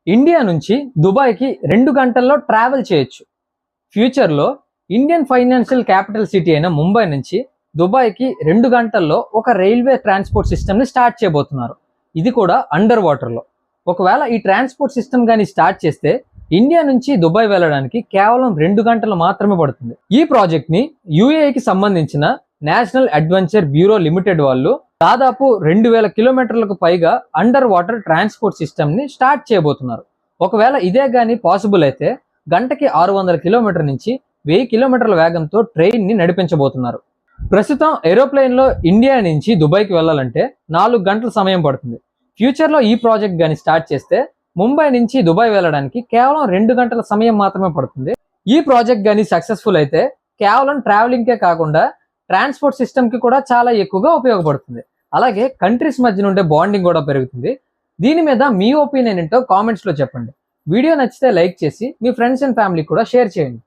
India నుంచి దుబాయ్కి 2 గంటల్లో ట్రావెల్ చేయొచ్చు. ఫ్యూచర్లో ఇండియన్ ఫైనాన్షియల్ క్యాపిటల్ సిటీ అయిన ముంబై నుంచి దుబాయ్కి 2 గంటల్లో ఒక రైల్వే ట్రాన్స్పోర్ట్ సిస్టమ్ని స్టార్ట్ చేయబోతున్నారు. ఇది కూడా అండర్ వాటర్లో. ఒకవేళ ఈ ట్రాన్స్పోర్ట్ సిస్టమ్ కానీ స్టార్ట్ చేస్తే ఇండియా నుంచి దుబాయ్ వెళ్ళడానికి కేవలం 2 గంటలు మాత్రమే పడుతుంది. ఈ ప్రాజెక్ట్ని యూఏఈకి సంబంధించిన నేషనల్ అడ్వెంచర్ బ్యూరో లిమిటెడ్ వాళ్ళు దాదాపు 2000 కిలోమీటర్లకు పైగా అండర్ వాటర్ ట్రాన్స్పోర్ట్ సిస్టమ్ని స్టార్ట్ చేయబోతున్నారు. ఒకవేళ ఇదే కానీ పాసిబుల్ అయితే గంటకి 600 కిలోమీటర్ నుంచి 1000 కిలోమీటర్ల వేగంతో ట్రైన్ని నడిపించబోతున్నారు. ప్రస్తుతం ఏరోప్లేన్లో ఇండియా నుంచి దుబాయ్కి వెళ్ళాలంటే 4 గంటల సమయం పడుతుంది. ఫ్యూచర్లో ఈ ప్రాజెక్ట్ కానీ స్టార్ట్ చేస్తే ముంబై నుంచి దుబాయ్ వెళ్ళడానికి కేవలం 2 గంటల సమయం మాత్రమే పడుతుంది. ఈ ప్రాజెక్ట్ కానీ సక్సెస్ఫుల్ అయితే కేవలం ట్రావెలింగ్కే కాకుండా ట్రాన్స్పోర్ట్ సిస్టమ్కి కూడా చాలా ఎక్కువగా ఉపయోగపడుతుంది. అలాగే కంట్రీస్ మధ్య ఉండే బాండింగ్ కూడా పెరుగుతుంది. దీని మీద మీ ఒపీనియన్ ఏంటో కామెంట్స్లో చెప్పండి. వీడియో నచ్చితే లైక్ చేసి మీ ఫ్రెండ్స్ అండ్ ఫ్యామిలీ కూడా షేర్ చేయండి.